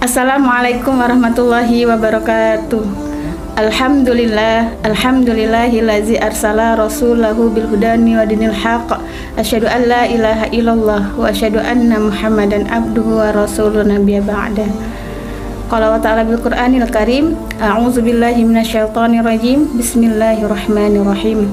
Assalamualaikum warahmatullahi wabarakatuh. Alhamdulillahillazi arsala rasulahu bil hudani wa dinil haqq. Asyhadu an la ilaha illallah wa asyhadu anna Muhammadan abduhu wa rasuluhu nabiyya ba'da. Qala wa ta'ala bil Qur'anil Karim, a'udzu billahi minasyaitonir rajim. Bismillahirrahmanirrahim.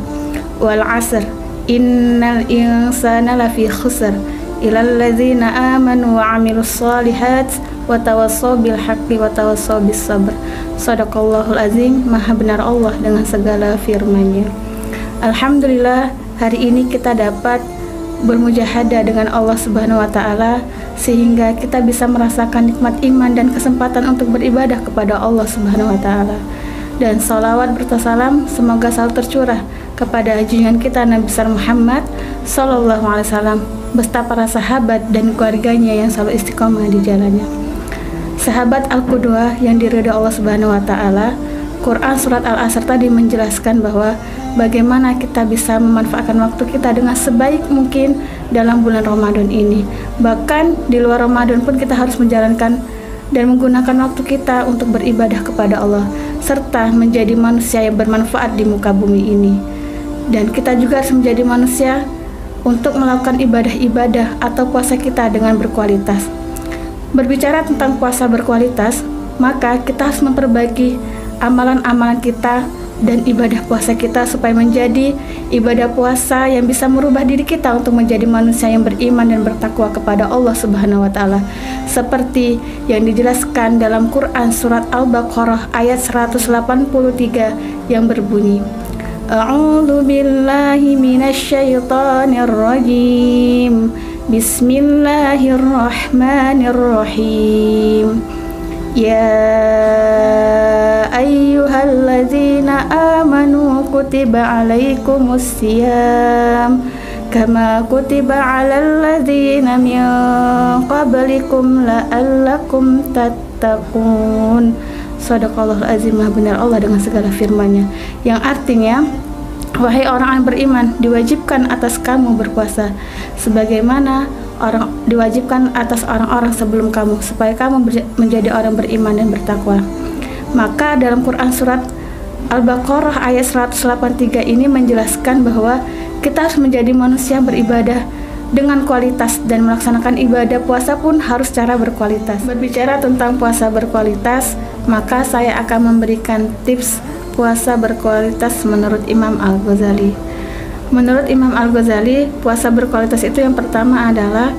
Wal 'asr, innal insana lafi khusr illal ladzina amanu wa 'amilus shalihat wa tawassaw bil haqqi wa tawassaw bis sabr. Shadaqallahul azim. Maha benar Allah dengan segala firman-Nya. Alhamdulillah, hari ini kita dapat bermujahadah dengan Allah Subhanahu wa taala sehingga kita bisa merasakan nikmat iman dan kesempatan untuk beribadah kepada Allah Subhanahu wa taala. Dan salawat bertasalam semoga selalu tercurah kepada junjungan kita Nabi besar Muhammad sallallahu alaihi wasallam beserta para sahabat dan keluarganya yang selalu istiqomah di jalannya. Sahabat Al-Qudwah yang diridhai Allah Subhanahu wa taala, Quran surat Al-Asr tadi menjelaskan bahwa bagaimana kita bisa memanfaatkan waktu kita dengan sebaik mungkin dalam bulan Ramadan ini. Bahkan di luar Ramadan pun kita harus menjalankan dan menggunakan waktu kita untuk beribadah kepada Allah serta menjadi manusia yang bermanfaat di muka bumi ini. Dan kita juga harus menjadi manusia untuk melakukan ibadah-ibadah atau puasa kita dengan berkualitas. Berbicara tentang puasa berkualitas, maka kita harus memperbaiki amalan-amalan kita dan ibadah puasa kita supaya menjadi ibadah puasa yang bisa merubah diri kita untuk menjadi manusia yang beriman dan bertakwa kepada Allah Subhanahu wa taala. Seperti yang dijelaskan dalam Quran surat Al-Baqarah ayat 183 yang berbunyi, A'udzu billahi minasyaitonir rajim. Bismillahirrahmanirrahim. Ya ayyuhalladzina amanu kutiba alaikumus siyam kama kutiba alal ladzina min qablikum la'allakum tattaqun. Shadaqallahul azim. Maha benar Allah dengan segala firman-Nya, yang artinya, wahai orang yang beriman, diwajibkan atas kamu berpuasa sebagaimana diwajibkan atas orang-orang sebelum kamu, supaya kamu menjadi orang beriman dan bertakwa. Maka dalam Quran surat Al-Baqarah ayat 183 ini menjelaskan bahwa kita harus menjadi manusia beribadah dengan kualitas dan melaksanakan ibadah puasa pun harus secara berkualitas. Berbicara tentang puasa berkualitas, maka saya akan memberikan tips puasa berkualitas menurut Imam Al-Ghazali. Menurut Imam Al-Ghazali, puasa berkualitas itu yang pertama adalah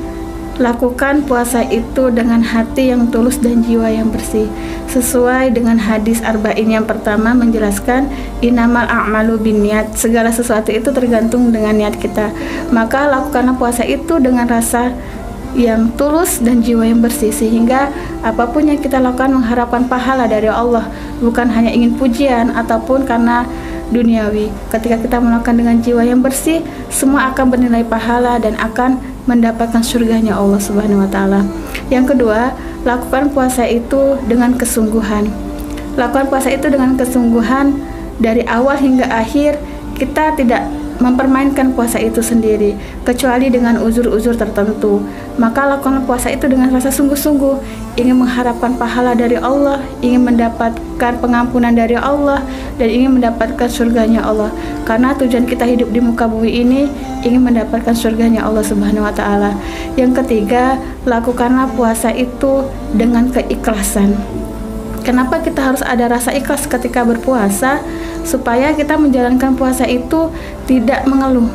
lakukan puasa itu dengan hati yang tulus dan jiwa yang bersih. Sesuai dengan hadis arba'in yang pertama menjelaskan innamal a'malu binniyat, segala sesuatu itu tergantung dengan niat kita. Maka lakukanlah puasa itu dengan rasa yang tulus dan jiwa yang bersih, sehingga apapun yang kita lakukan mengharapkan pahala dari Allah, bukan hanya ingin pujian ataupun karena duniawi. Ketika kita melakukan dengan jiwa yang bersih, semua akan bernilai pahala dan akan mendapatkan surganya Allah Subhanahu wa taala. Yang kedua, lakukan puasa itu dengan kesungguhan. Lakukan puasa itu dengan kesungguhan dari awal hingga akhir. Kita tidak mempermainkan puasa itu sendiri kecuali dengan uzur-uzur tertentu. Maka lakukan puasa itu dengan rasa sungguh-sungguh, ingin mengharapkan pahala dari Allah, ingin mendapatkan pengampunan dari Allah, dan ingin mendapatkan surganya Allah. Karena tujuan kita hidup di muka bumi ini ingin mendapatkan surganya Allah Subhanahu wa taala. Yang ketiga, lakukanlah puasa itu dengan keikhlasan. Kenapa kita harus ada rasa ikhlas ketika berpuasa? Supaya kita menjalankan puasa itu tidak mengeluh,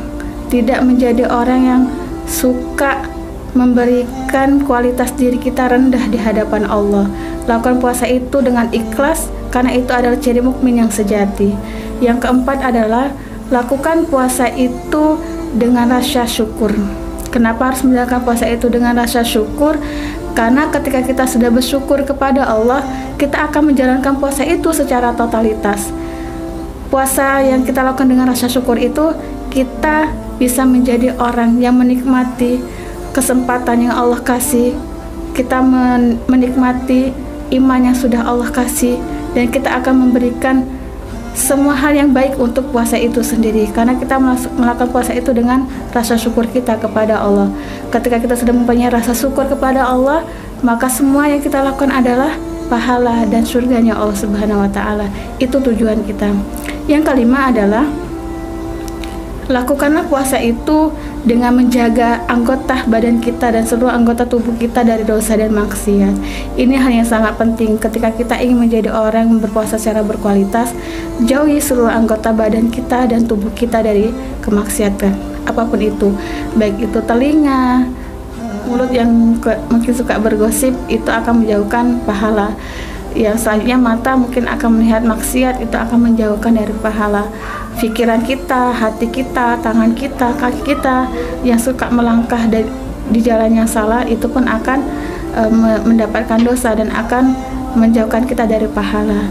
tidak menjadi orang yang suka memberikan kualitas diri kita rendah di hadapan Allah. Lakukan puasa itu dengan ikhlas, karena itu adalah ciri mukmin yang sejati. Yang keempat adalah lakukan puasa itu dengan rasa syukur. Kenapa harus menjalankan puasa itu dengan rasa syukur? Karena ketika kita sudah bersyukur kepada Allah, kita akan menjalankan puasa itu secara totalitas. Puasa yang kita lakukan dengan rasa syukur itu, kita bisa menjadi orang yang menikmati kesempatan yang Allah kasih. Kita menikmati iman yang sudah Allah kasih, dan kita akan memberikan semua hal yang baik untuk puasa itu sendiri, karena kita melakukan puasa itu dengan rasa syukur kita kepada Allah. Ketika kita sudah mempunyai rasa syukur kepada Allah, maka semua yang kita lakukan adalah pahala dan surganya Allah Subhanahu wa Ta'ala. Itu tujuan kita. Yang kelima adalah lakukanlah puasa itu dengan menjaga anggota badan kita dan seluruh anggota tubuh kita dari dosa dan maksiat. Ini hal yang sangat penting ketika kita ingin menjadi orang yang berpuasa secara berkualitas. Jauhi seluruh anggota badan kita dan tubuh kita dari kemaksiatan apapun itu, baik itu telinga, mulut yang mungkin suka bergosip, itu akan menjauhkan pahala. Yang selanjutnya mata mungkin akan melihat maksiat, itu akan menjauhkan dari pahala. Pikiran kita, hati kita, tangan kita, kaki kita yang suka melangkah di jalan yang salah, itu pun akan mendapatkan dosa dan akan menjauhkan kita dari pahala.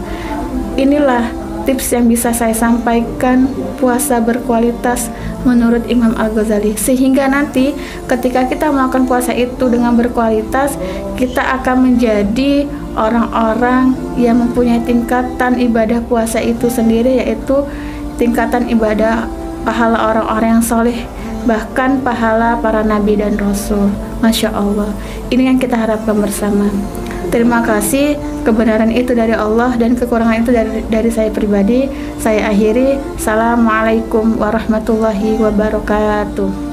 Inilah tips yang bisa saya sampaikan puasa berkualitas menurut Imam Al-Ghazali, sehingga nanti ketika kita melakukan puasa itu dengan berkualitas, kita akan menjadi orang-orang yang mempunyai tingkatan ibadah puasa itu sendiri, yaitu tingkatan ibadah pahala orang-orang yang soleh, bahkan pahala para nabi dan rasul. Masya Allah, ini yang kita harapkan bersama. Terima kasih. Kebenaran itu dari Allah dan kekurangan itu dari saya pribadi. Saya akhiri. Assalamualaikum warahmatullahi wabarakatuh.